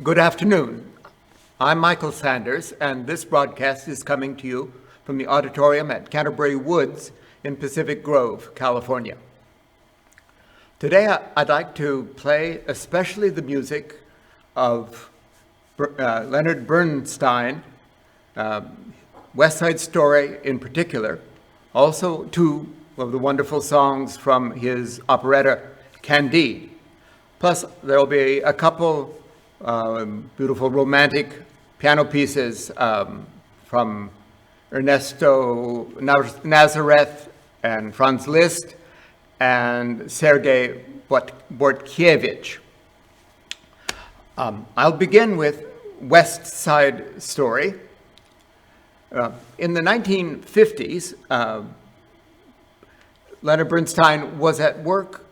Good afternoon. I'm Michael Sanders, and this broadcast is coming to you from the auditorium at Canterbury Woods in Pacific Grove, California. Today, I'd like to play especially the music of Leonard Bernstein, West Side Story in particular, also two of the wonderful songs from his operetta, Candide. Plus, there will be a couple beautiful romantic piano pieces from Ernesto Nazareth and Franz Liszt and Sergei Bortkiewicz. I'll begin with West Side Story. In the 1950s, Leonard Bernstein was at work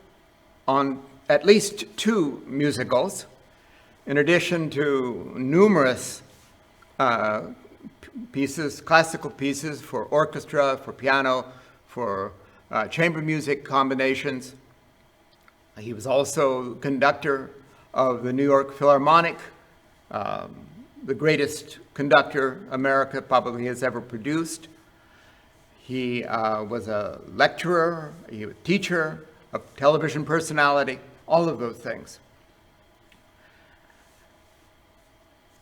on at least two musicals, in addition to numerous pieces, classical pieces for orchestra, for piano, for chamber music combinations. He was also conductor of the New York Philharmonic, the greatest conductor America probably has ever produced. He was a lecturer, a teacher, a television personality, all of those things.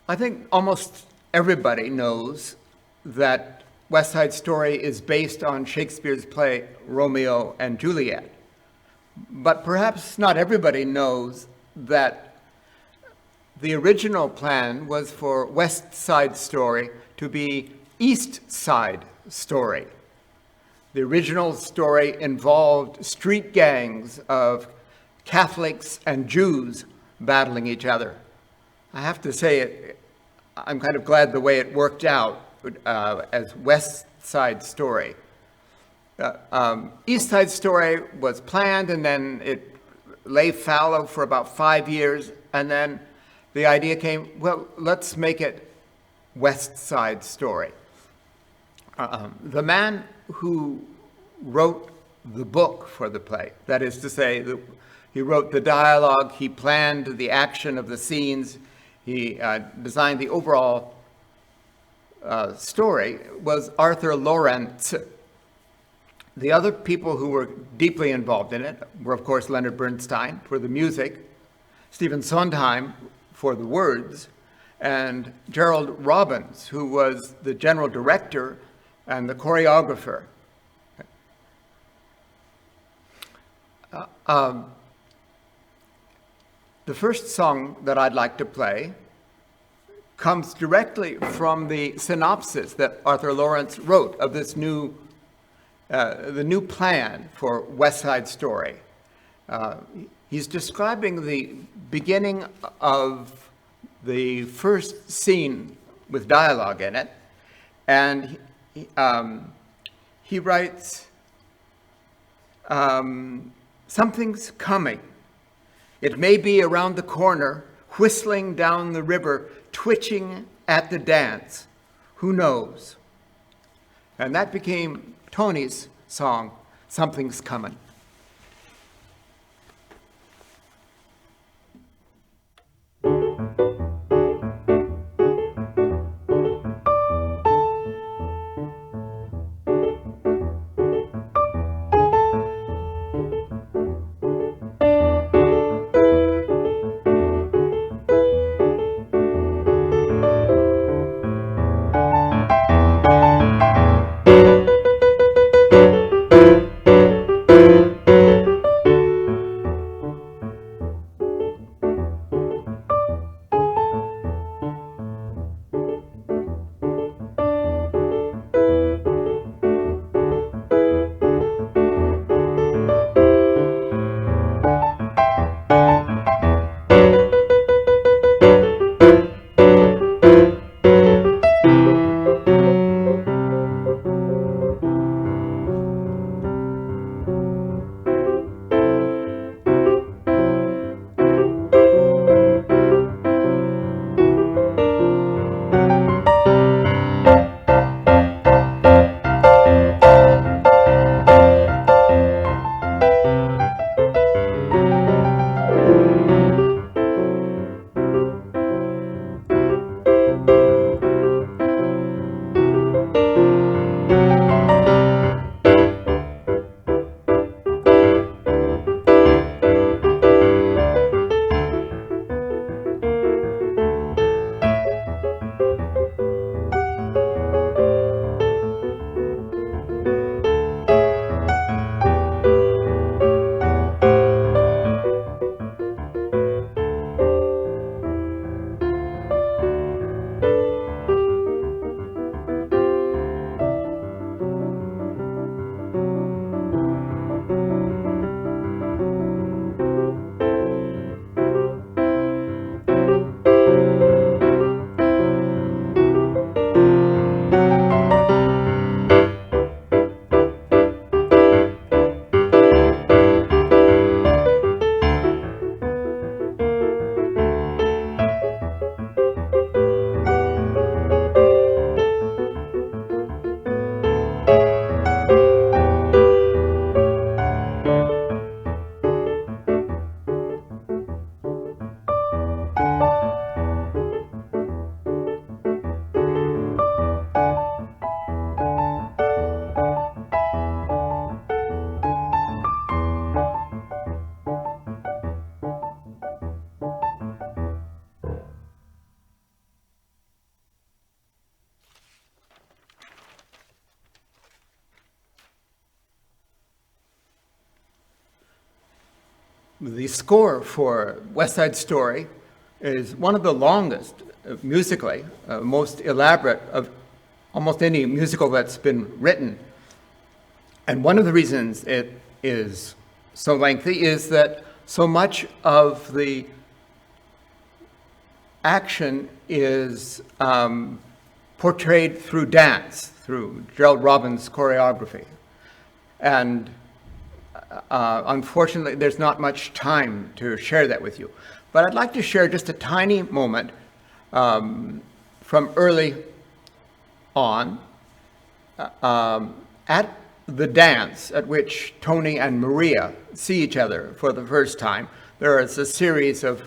I think almost everybody knows that West Side Story is based on Shakespeare's play Romeo and Juliet. But perhaps not everybody knows that the original plan was for West Side Story to be East Side Story. The original story involved street gangs of Catholics and Jews battling each other. I have to say, I'm kind of glad the way it worked out as West Side Story. East Side Story was planned, and then it lay fallow for about 5 years, and then the idea came, well, let's make it West Side Story. The man who wrote the book for the play, that is to say, he wrote the dialogue, he planned the action of the scenes, he designed the overall story, was Arthur Laurents. The other people who were deeply involved in it were, of course, Leonard Bernstein for the music, Stephen Sondheim for the words, and Gerald Robbins, who was the general director and the choreographer. The first song that I'd like to play comes directly from the synopsis that Arthur Laurents wrote of this the new plan for West Side Story. He's describing the beginning of the first scene with dialogue in it, and he writes, something's coming. It may be around the corner, whistling down the river, twitching at the dance. Who knows? And that became Tony's song, Something's Coming. The score for West Side Story is one of the longest musically, most elaborate of almost any musical that's been written. And one of the reasons it is so lengthy is that so much of the action is portrayed through dance, through Gerald Robbins' choreography. And unfortunately, there's not much time to share that with you. But I'd like to share just a tiny moment from early on at the dance at which Tony and Maria see each other for the first time. There is a series of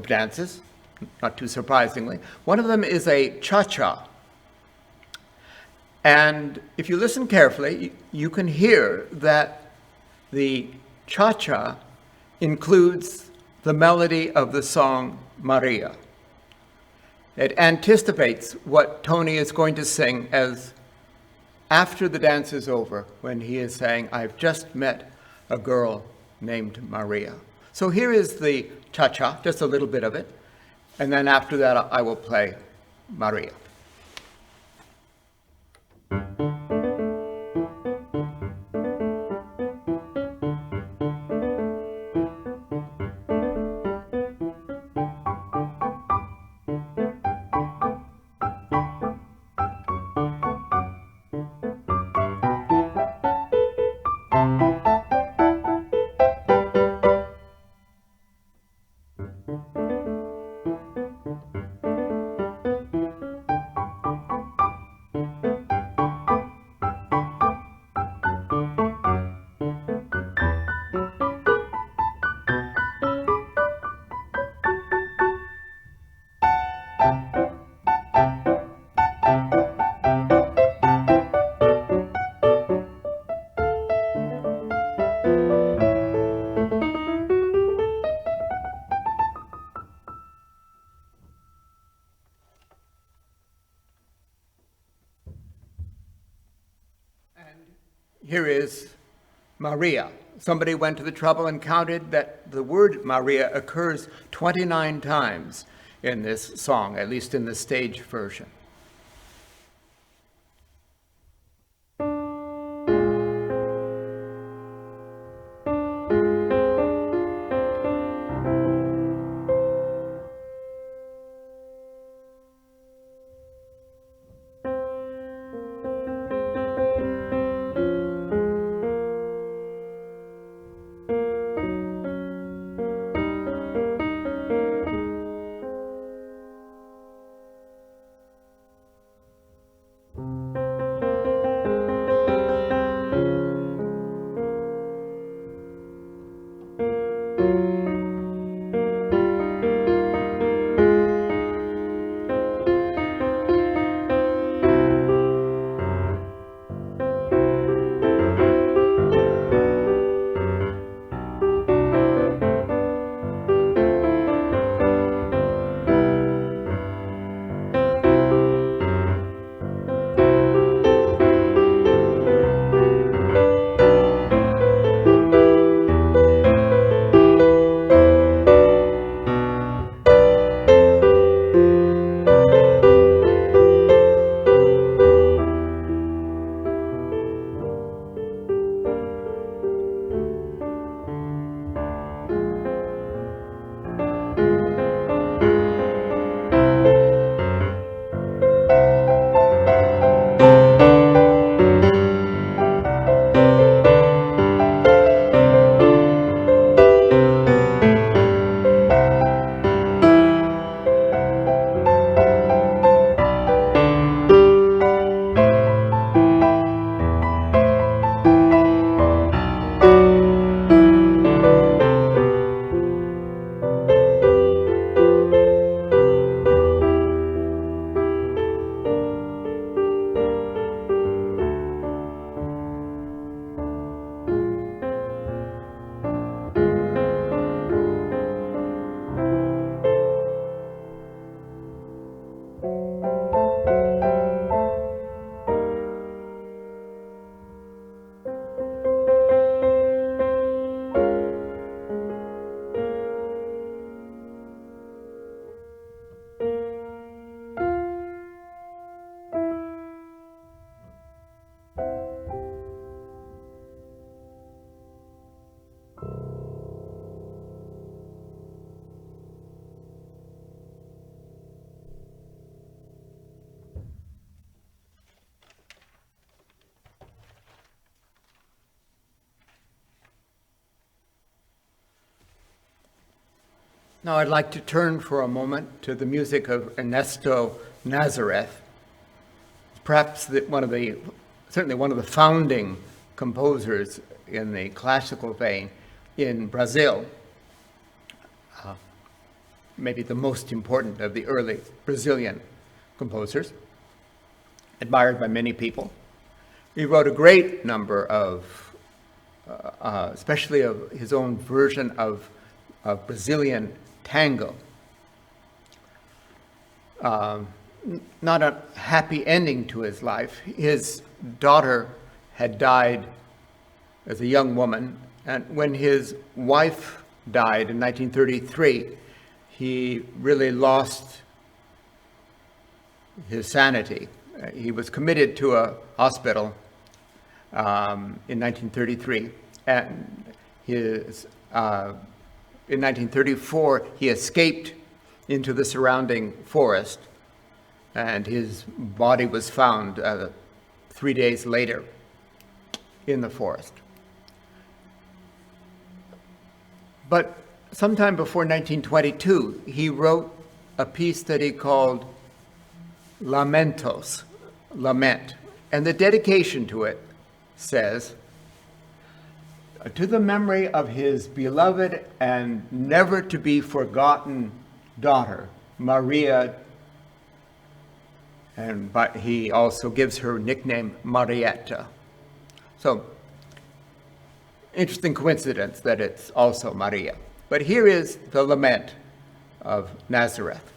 dances, not too surprisingly. One of them is a cha-cha. And if you listen carefully, you can hear that the cha-cha includes the melody of the song Maria. It anticipates what Tony is going to sing as after the dance is over, when he is saying, I've just met a girl named Maria. So here is the cha-cha, just a little bit of it, and then after that I will play Maria. Here is Maria. Somebody went to the trouble and counted that the word Maria occurs 29 times in this song, at least in the stage version. Now I'd like to turn for a moment to the music of Ernesto Nazareth, perhaps certainly one of the founding composers in the classical vein in Brazil, maybe the most important of the early Brazilian composers, admired by many people. He wrote a great number of, especially of his own version of Brazilian tango. Not a happy ending to his life. His daughter had died as a young woman, and when his wife died in 1933, he really lost his sanity. He was committed to a hospital in 1933, and in 1934 he escaped into the surrounding forest, and his body was found 3 days later in the forest. But sometime before 1922, he wrote a piece that he called Lamentos, Lament. And the dedication to it says, to the memory of his beloved and never to be forgotten daughter, Maria, but he also gives her nickname Marietta. So, interesting coincidence that it's also Maria. But here is the lament of Nazareth.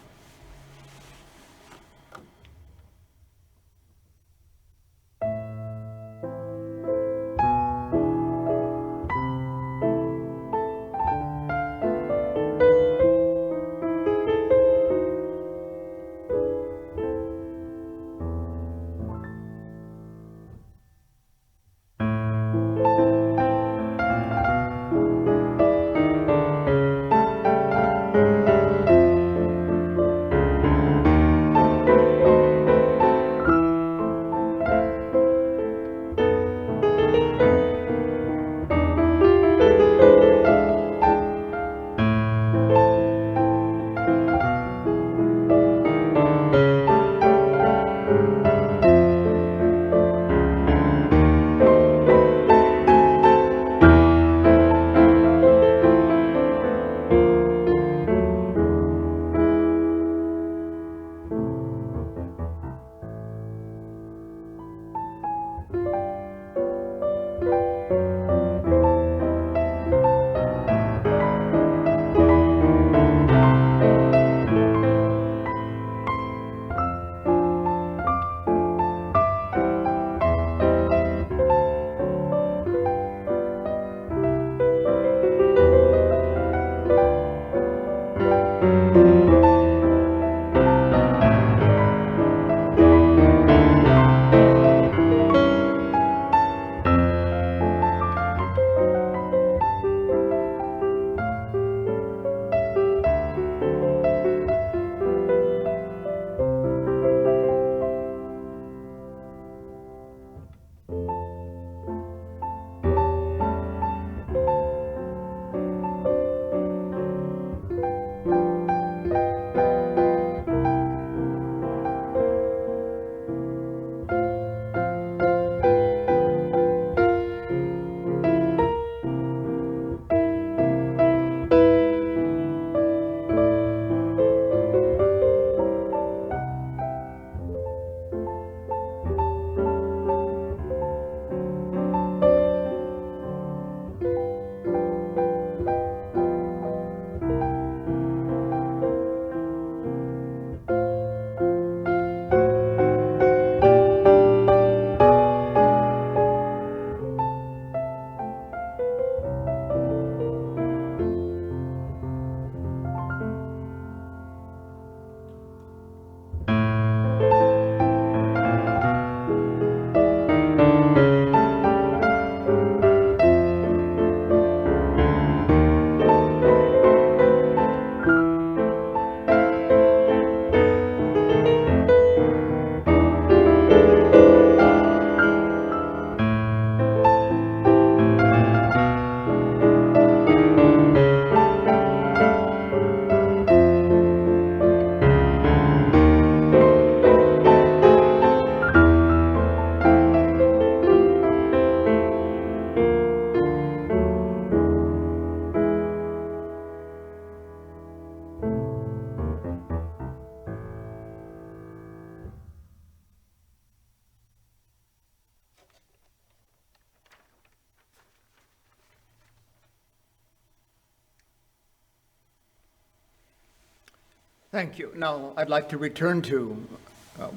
Thank you. Now, I'd like to return to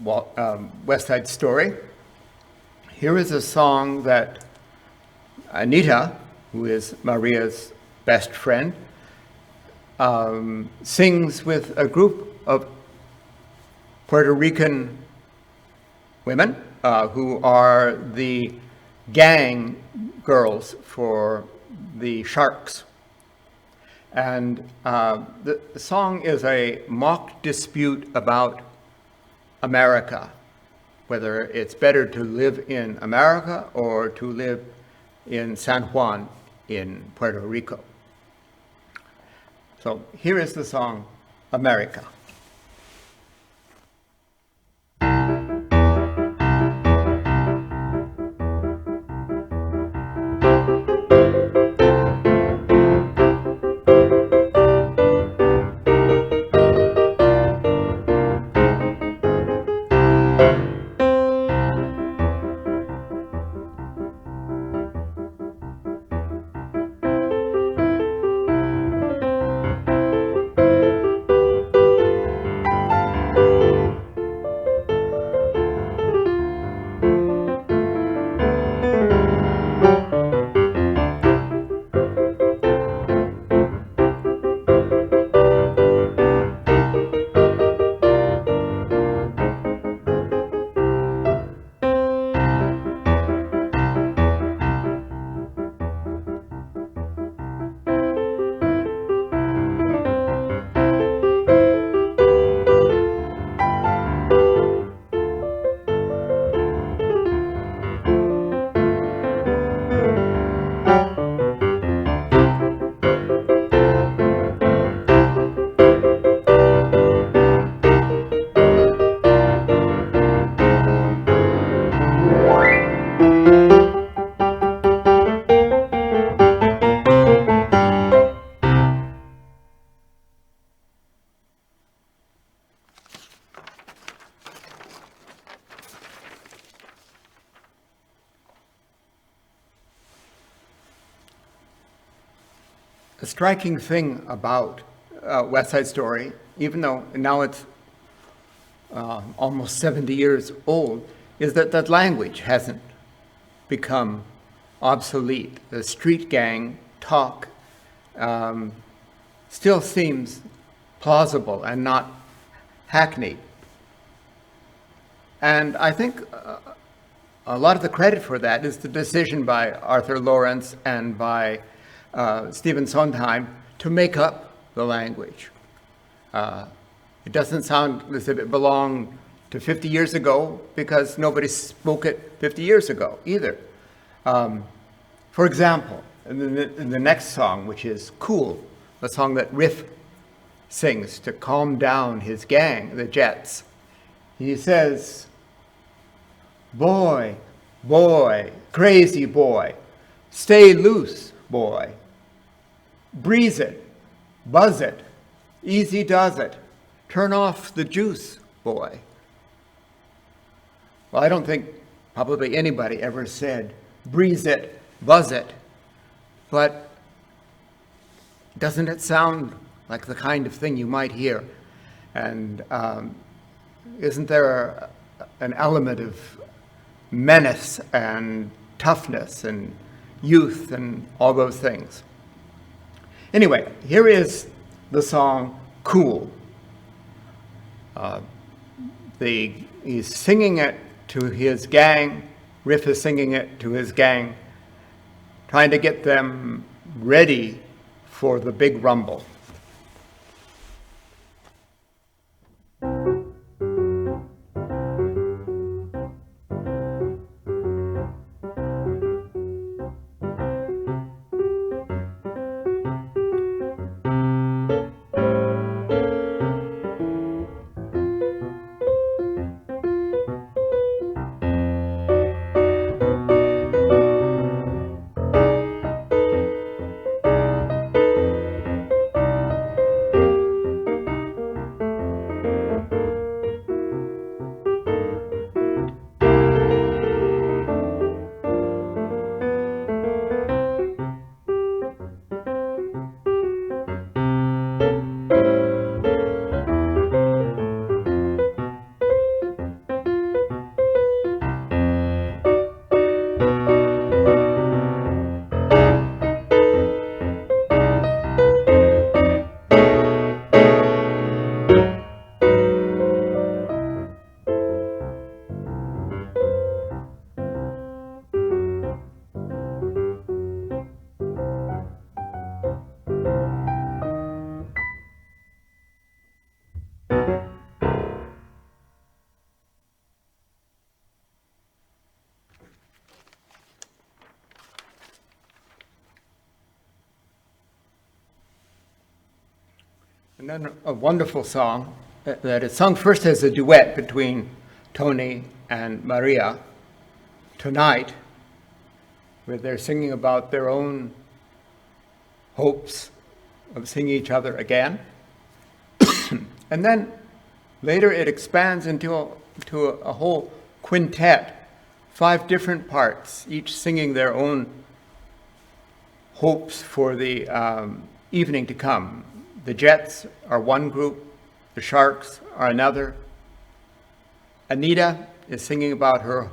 West Side Story. Here is a song that Anita, who is Maria's best friend, sings with a group of Puerto Rican women who are the gang girls for the Sharks. And the song is a mock dispute about America, whether it's better to live in America or to live in San Juan in Puerto Rico. So here is the song, America. The striking thing about West Side Story, even though now it's almost 70 years old, is that that language hasn't become obsolete. The street gang talk still seems plausible and not hackneyed. And I think a lot of the credit for that is the decision by Arthur Lawrence and by Stephen Sondheim to make up the language. It doesn't sound as if it belonged to 50 years ago because nobody spoke it 50 years ago either. For example, in the next song, which is Cool, a song that Riff sings to calm down his gang, the Jets, he says, "Boy, boy, crazy boy, stay loose, boy. Breeze it, buzz it, easy does it. Turn off the juice, boy." Well, I don't think probably anybody ever said, breeze it, buzz it. But doesn't it sound like the kind of thing you might hear? And isn't there an element of menace and toughness and youth and all those things? Anyway, here is the song Cool. He's singing it to his gang, Riff is singing it to his gang, trying to get them ready for the big rumble. And then a wonderful song that is sung first as a duet between Tony and Maria, Tonight, where they're singing about their own hopes of seeing each other again. And then later it expands into a whole quintet, 5 different parts, each singing their own hopes for the evening to come. The Jets are one group, the Sharks are another. Anita is singing about her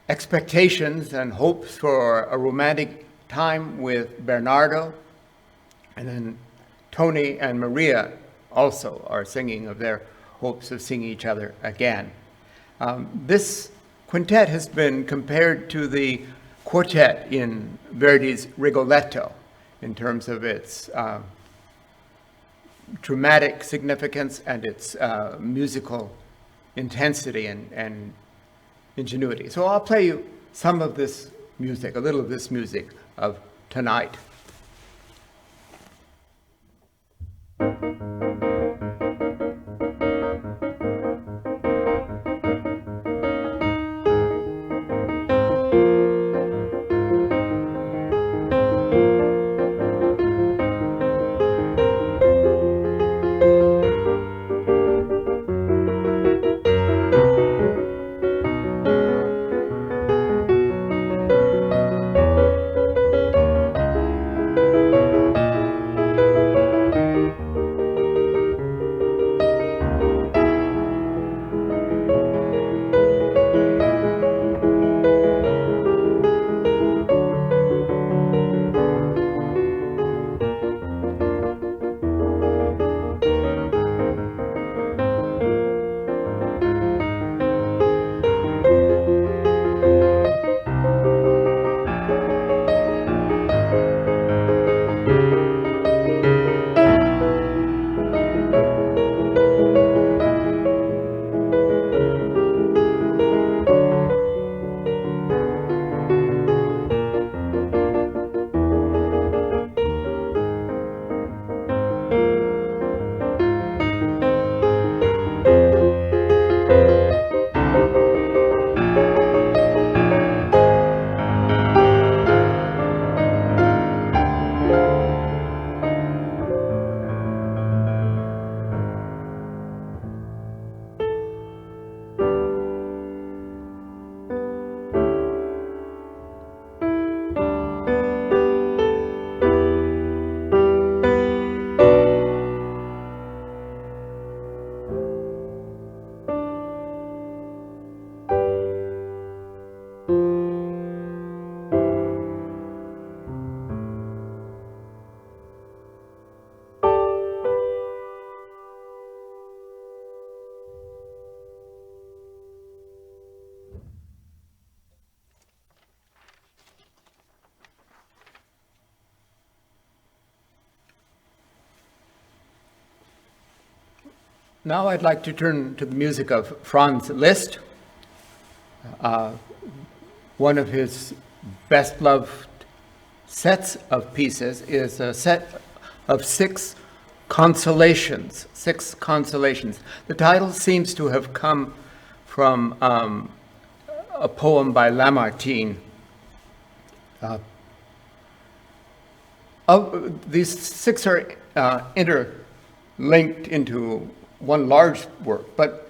expectations and hopes for a romantic time with Bernardo. And then Tony and Maria also are singing of their hopes of seeing each other again. This quintet has been compared to the quartet in Verdi's Rigoletto in terms of its dramatic significance and its musical intensity and ingenuity. So I'll play you some of this music, a little of this music of Tonight. Now I'd like to turn to the music of Franz Liszt. One of his best loved sets of pieces is a set of 6 consolations. 6 consolations. The title seems to have come from a poem by Lamartine. These 6 are interlinked into one large work, but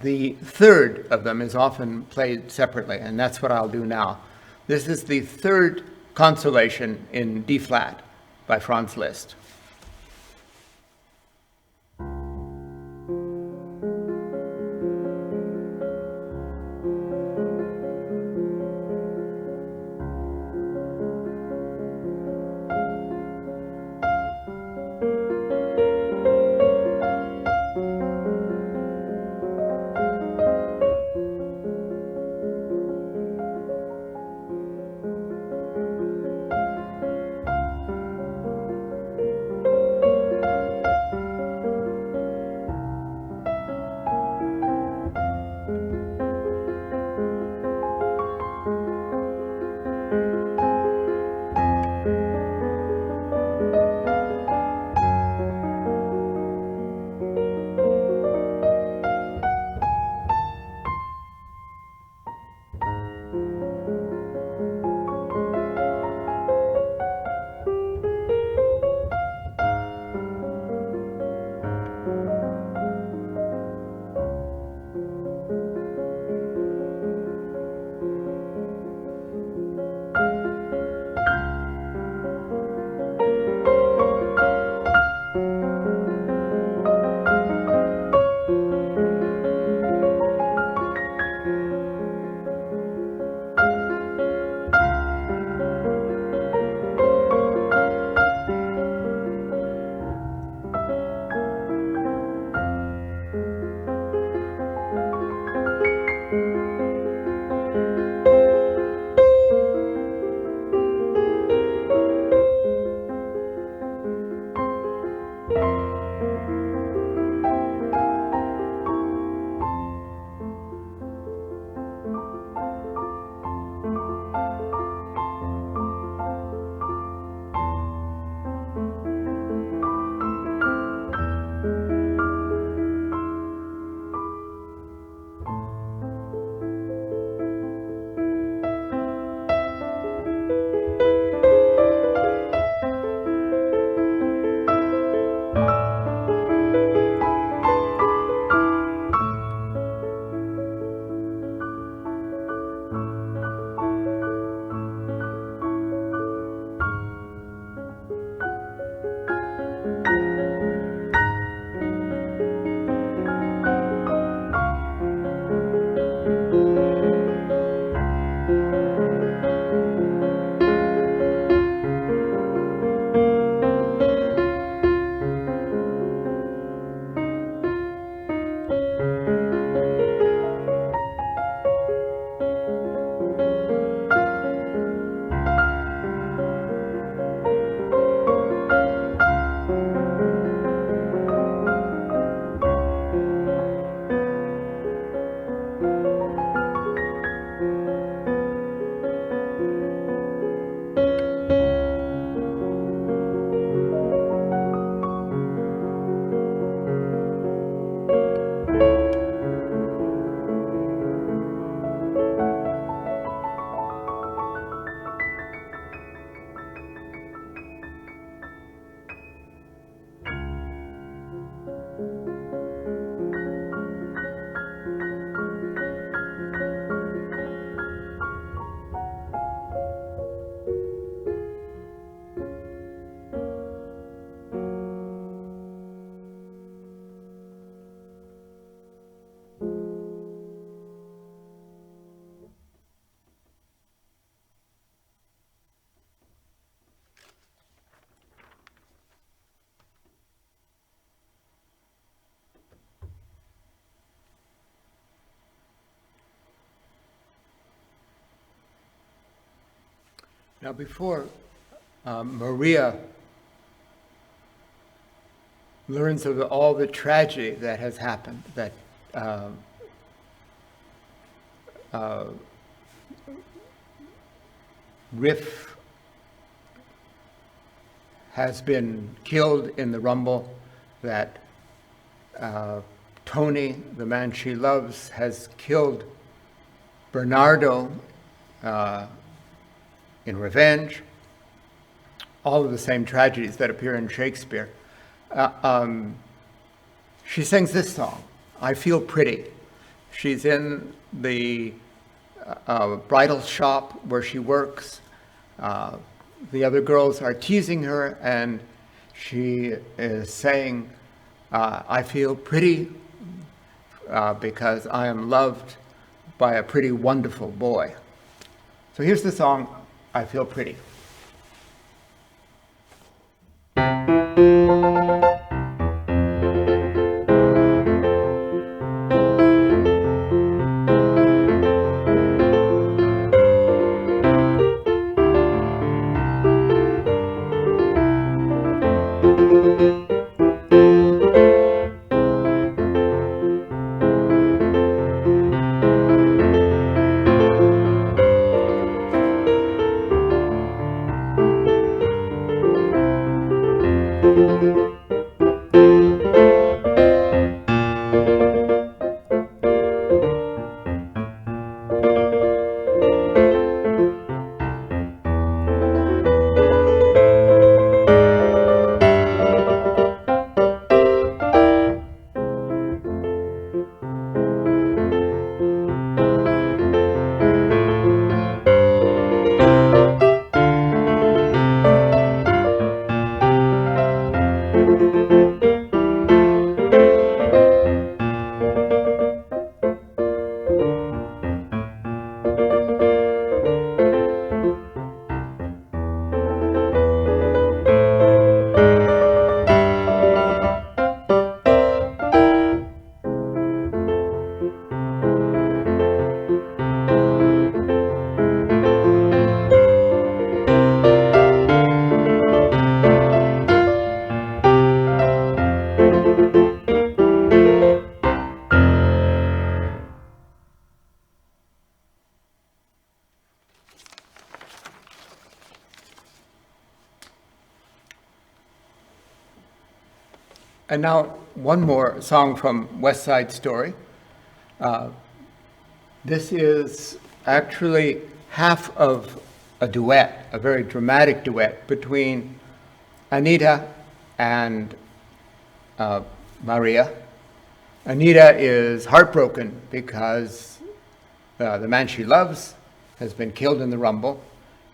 the third of them is often played separately, and that's what I'll do now. This is the 3rd consolation in D flat by Franz Liszt. Now, before Maria learns of all the tragedy that has happened, that Riff has been killed in the rumble, that Tony, the man she loves, has killed Bernardo in revenge, all of the same tragedies that appear in Shakespeare. She sings this song, I Feel Pretty. She's in the bridal shop where she works. The other girls are teasing her, and she is saying, I feel pretty because I am loved by a pretty wonderful boy. So here's the song, I Feel Pretty. And now one more song from West Side Story. This is actually half of a duet, a very dramatic duet between Anita and Maria. Anita is heartbroken because the man she loves has been killed in the rumble.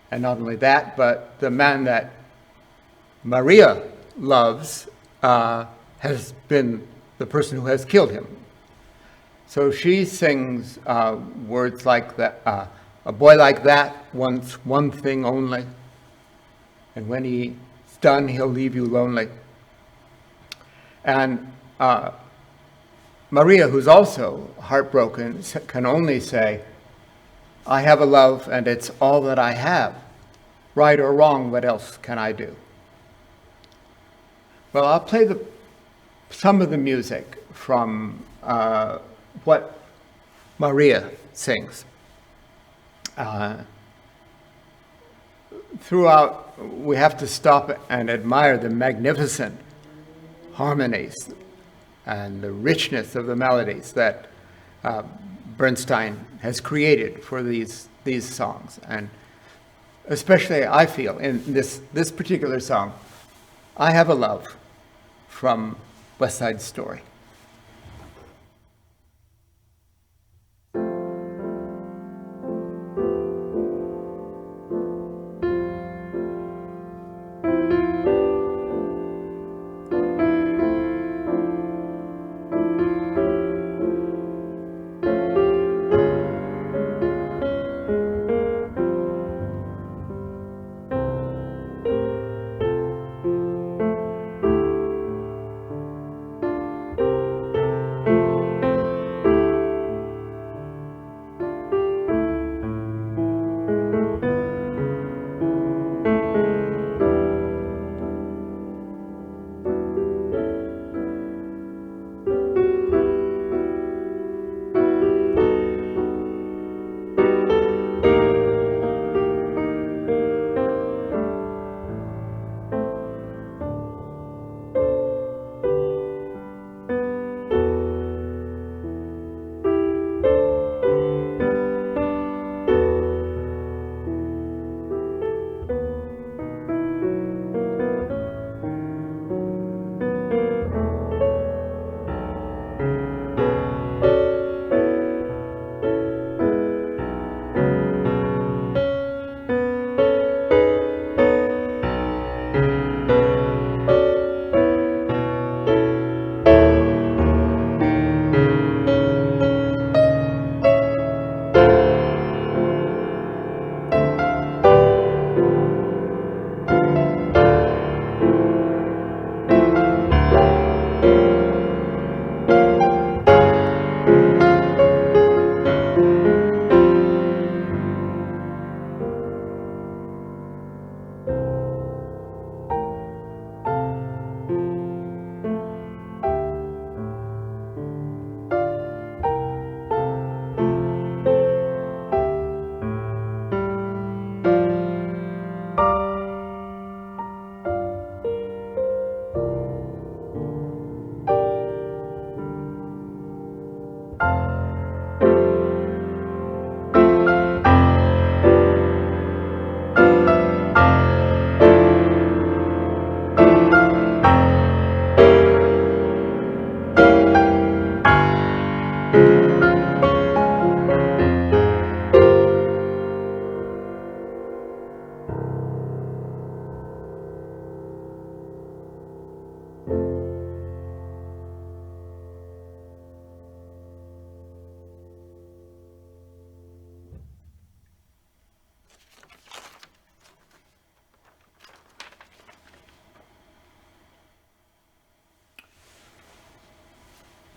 And not only that, but the man that Maria loves has been the person who has killed him. So she sings words like that, a boy like that wants one thing only, and when he's done, he'll leave you lonely. And Maria, who's also heartbroken, can only say, I have a love and it's all that I have. Right or wrong, what else can I do? Well, I'll play some of the music from what Maria sings. Throughout, we have to stop and admire the magnificent harmonies and the richness of the melodies that Bernstein has created for these songs. And especially, I feel, in this particular song, I Have a Love, from West Side Story.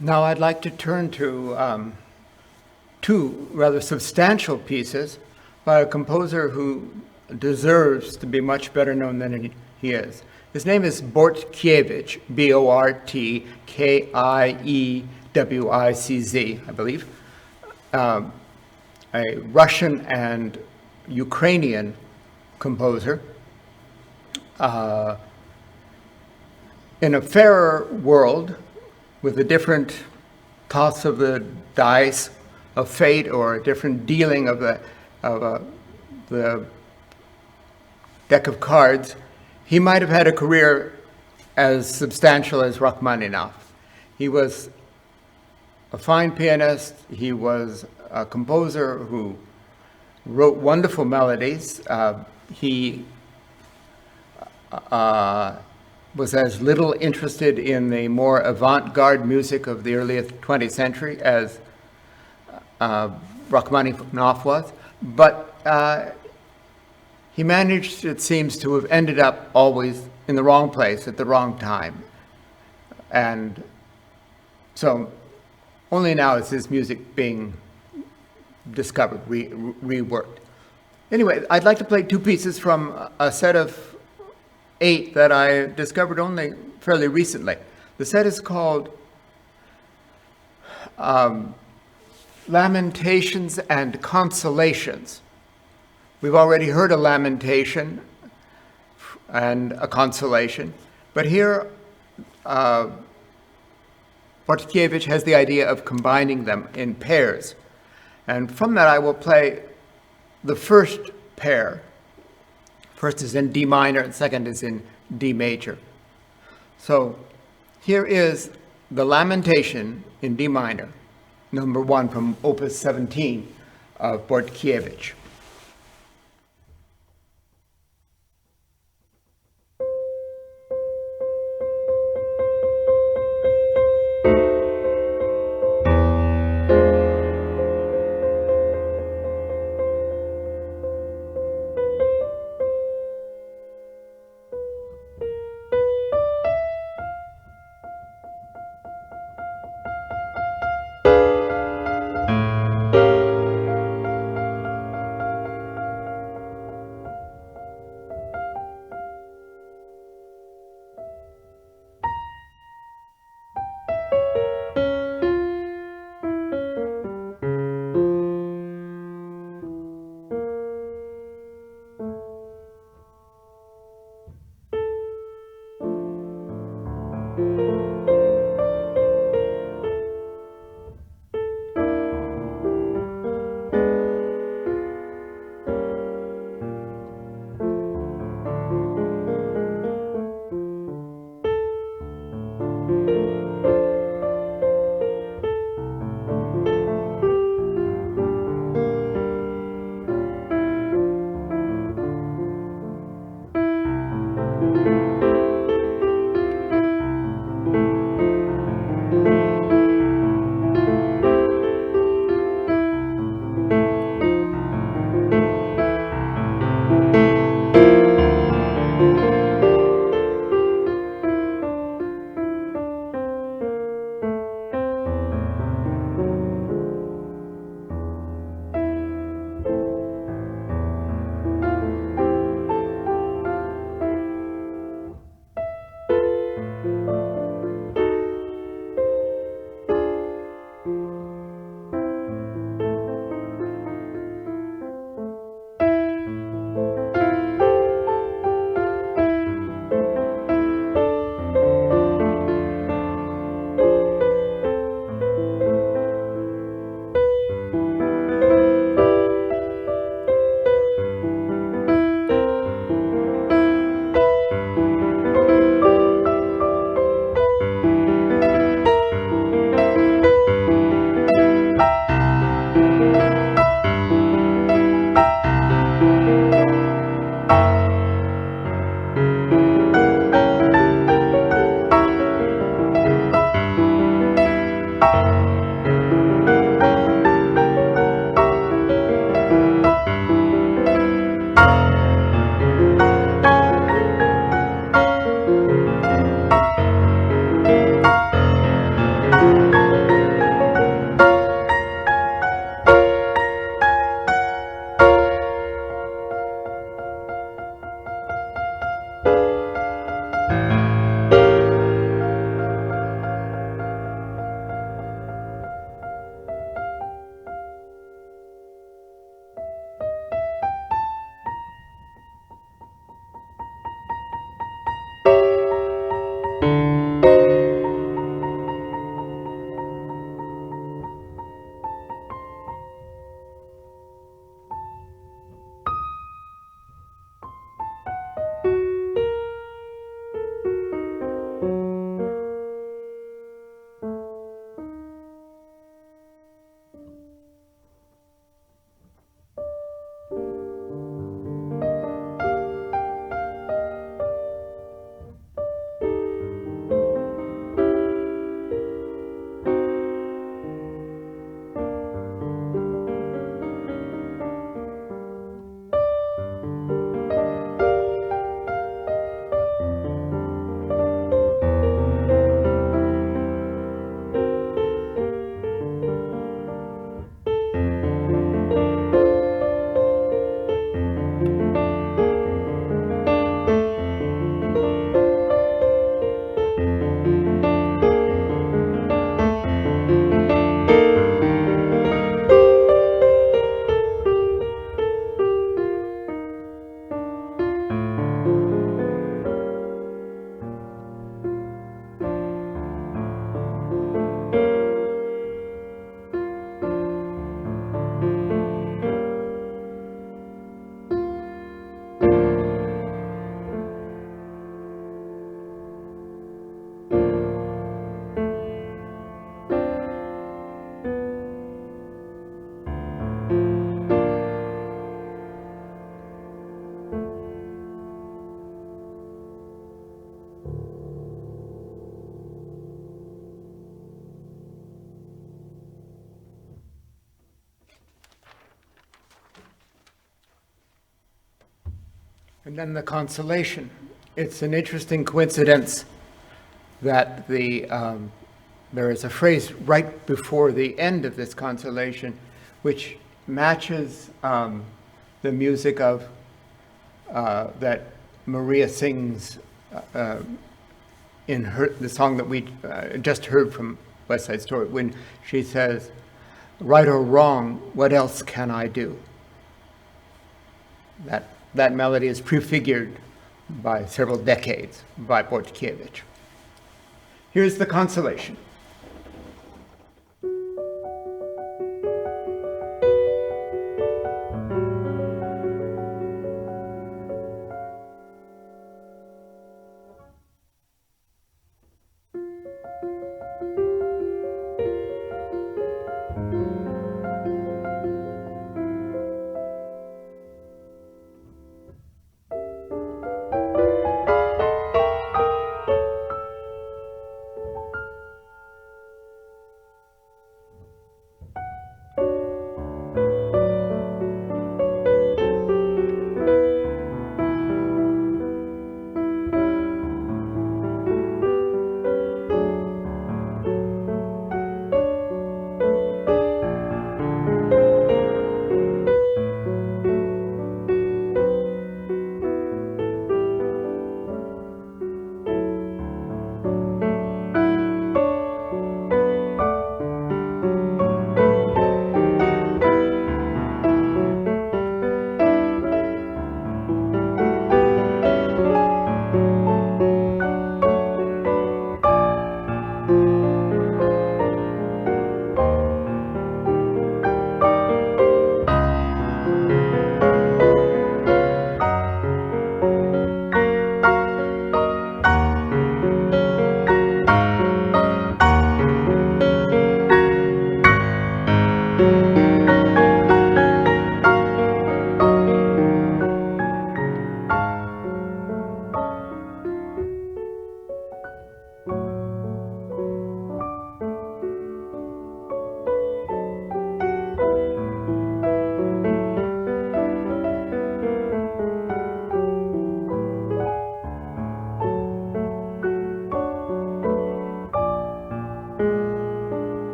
Now I'd like to turn to two rather substantial pieces by a composer who deserves to be much better known than he is. His name is Bortkiewicz, Bortkiewicz, I believe, a Russian and Ukrainian composer. In a fairer world, with a different toss of the dice of fate or a different dealing of the deck of cards, he might have had a career as substantial as Rachmaninoff. He was a fine pianist. He was a composer who wrote wonderful melodies. He was as little interested in the more avant-garde music of the early 20th century as Rachmaninoff was, but he managed, it seems, to have ended up always in the wrong place at the wrong time. And so only now is his music being discovered, reworked. Anyway, I'd like to play two pieces from a set of 8 that I discovered only fairly recently. The set is called Lamentations and Consolations. We've already heard a lamentation and a consolation, but here Bortkiewicz has the idea of combining them in pairs. And from that I will play the first pair. First is in D minor, and second is in D major. So here is the Lamentation in D minor, number 1 from Opus 17 of Bortkiewicz. And then the consolation. It's an interesting coincidence that there is a phrase right before the end of this consolation which matches the music of that Maria sings in the song that we just heard from West Side Story, when she says, "Right or wrong, what else can I do?" That melody is prefigured by several decades by Bortkiewicz. Here's the consolation.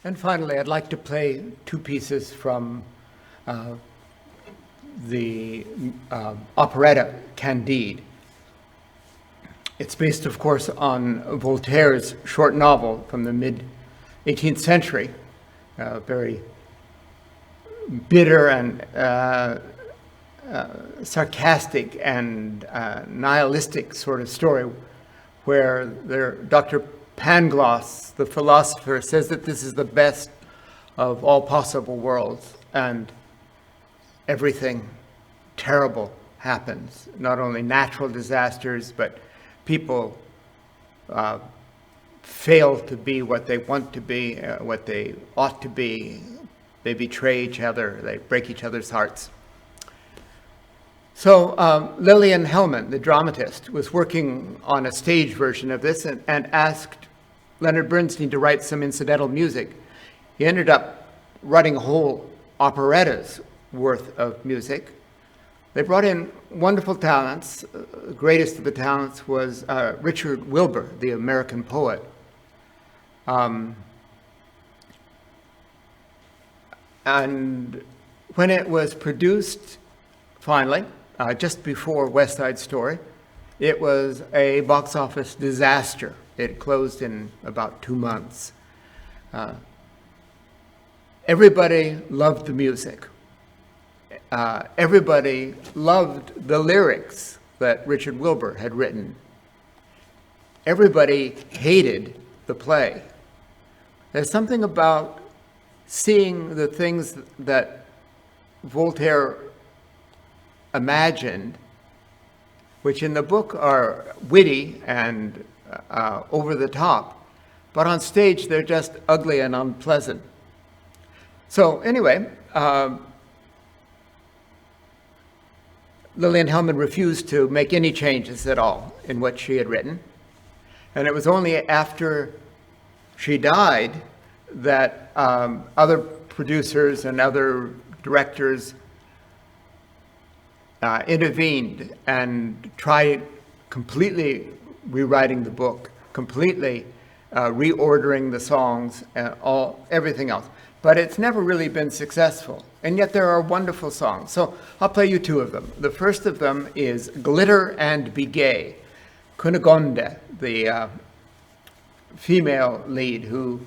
And finally, I'd like to play two pieces from the operetta Candide. It's based, of course, on Voltaire's short novel from the mid-18th century, a very bitter and sarcastic and nihilistic sort of story, where Dr. Pangloss, the philosopher, says that this is the best of all possible worlds, and everything terrible happens. Not only natural disasters, but people fail to be what they want to be, what they ought to be. They betray each other, they break each other's hearts. So Lillian Hellman, the dramatist, was working on a stage version of this and asked Leonard Bernstein to write some incidental music. He ended up writing a whole operetta's worth of music. They brought in wonderful talents. The greatest of the talents was Richard Wilbur, the American poet. And when it was produced, finally, just before West Side Story, it was a box office disaster. It closed in about 2 months. Everybody loved the music. Everybody loved the lyrics that Richard Wilbur had written. Everybody hated the play. There's something about seeing the things that Voltaire imagined, which in the book are witty and over the top, but on stage they're just ugly and unpleasant. So anyway, Lillian Hellman refused to make any changes at all in what she had written. And it was only after she died that other producers and other directors intervened and tried completely rewriting the book, completely reordering the songs and everything else. But it's never really been successful. And yet there are wonderful songs. So I'll play you 2 of them. The first of them is Glitter and Be Gay. Cunegonde, the female lead who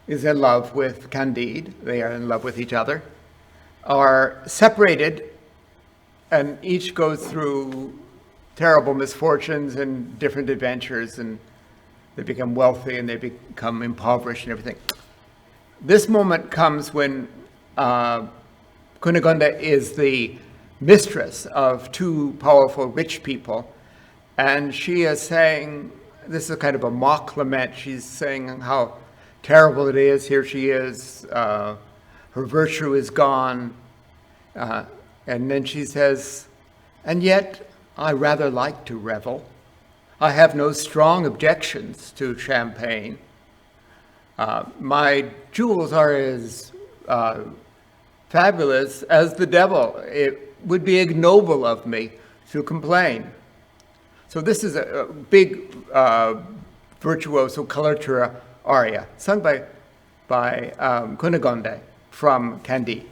is in love with Candide, they are in love with each other, are separated and each goes through terrible misfortunes and different adventures, and they become wealthy and they become impoverished and everything. This moment comes when Cunegonde is the mistress of 2 powerful rich people, and she is saying, this is kind of a mock lament, she's saying how terrible it is, here she is, her virtue is gone, and then she says, and yet I rather like to revel. I have no strong objections to champagne. My jewels are as fabulous as the devil. It would be ignoble of me to complain. So this is a big virtuoso coloratura aria sung by Cunegonde from Candide.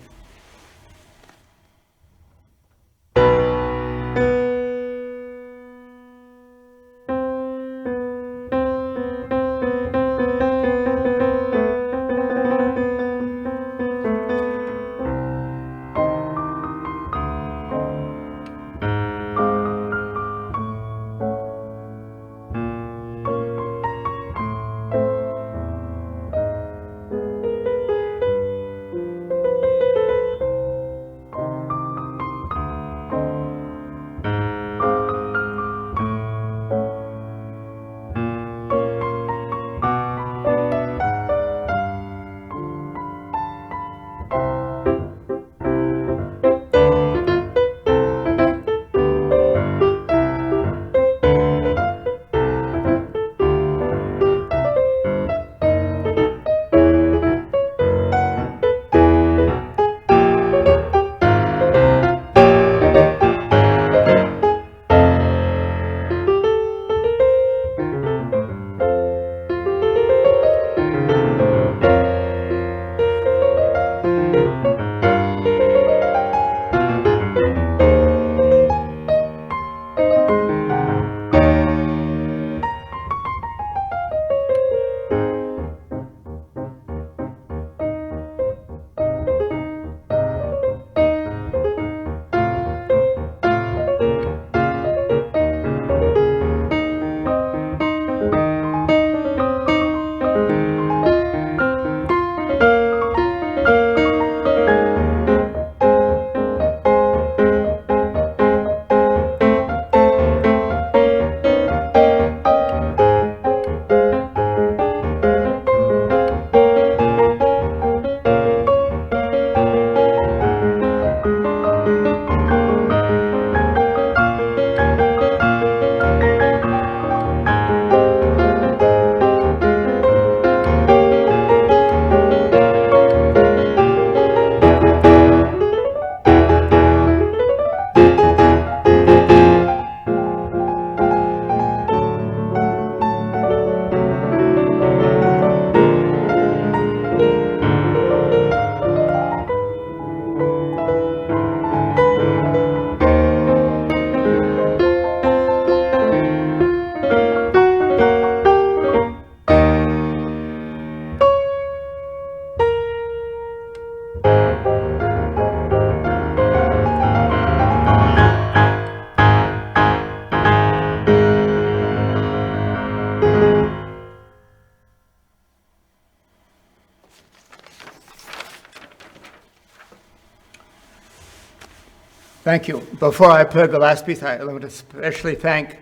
Thank you. Before I play the last piece, I want to especially thank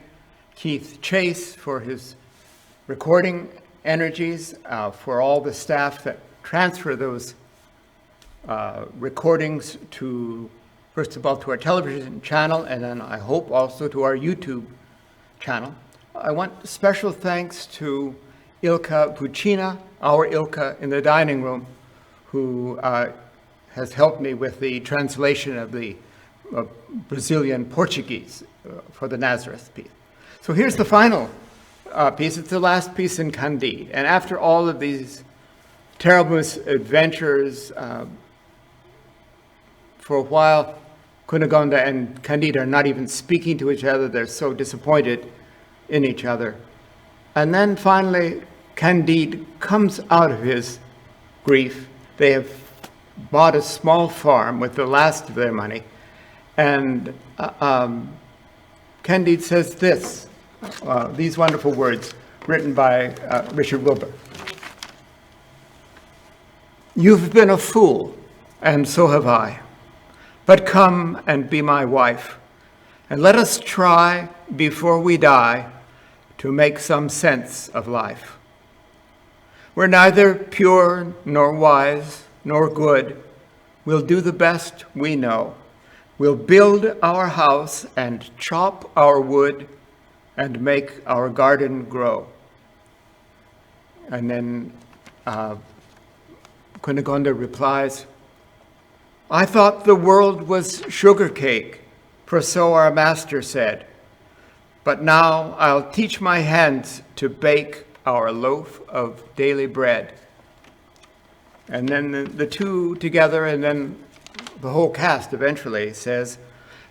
Keith Chase for his recording energies, for all the staff that transfer those recordings to, first of all, to our television channel, and then I hope also to our YouTube channel. I want special thanks to Ilka Pucina, our Ilka in the dining room, who has helped me with the translation of the Brazilian Portuguese for the Nazareth piece. So here's the final piece. It's the last piece in Candide. And after all of these terrible adventures, for a while, Cunegonde and Candide are not even speaking to each other. They're so disappointed in each other. And then finally, Candide comes out of his grief. They have bought a small farm with the last of their money. And Candide says these wonderful words written by Richard Wilbur. "You've been a fool, and so have I. But come and be my wife, and let us try before we die to make some sense of life. We're neither pure, nor wise, nor good. We'll do the best we know. We'll build our house and chop our wood and make our garden grow." And then Cunegonde replies, "I thought the world was sugar cake, for so our master said. But now I'll teach my hands to bake our loaf of daily bread." And then the two together, and then the whole cast eventually says,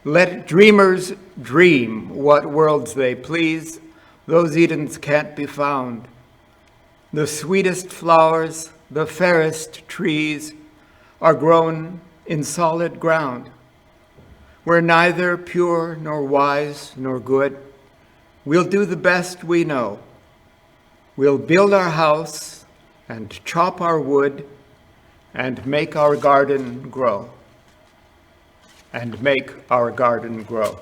"Let dreamers dream what worlds they please. Those Edens can't be found. The sweetest flowers, the fairest trees are grown in solid ground. We're neither pure, nor wise, nor good. We'll do the best we know. We'll build our house and chop our wood and make our garden grow." And make our garden grow.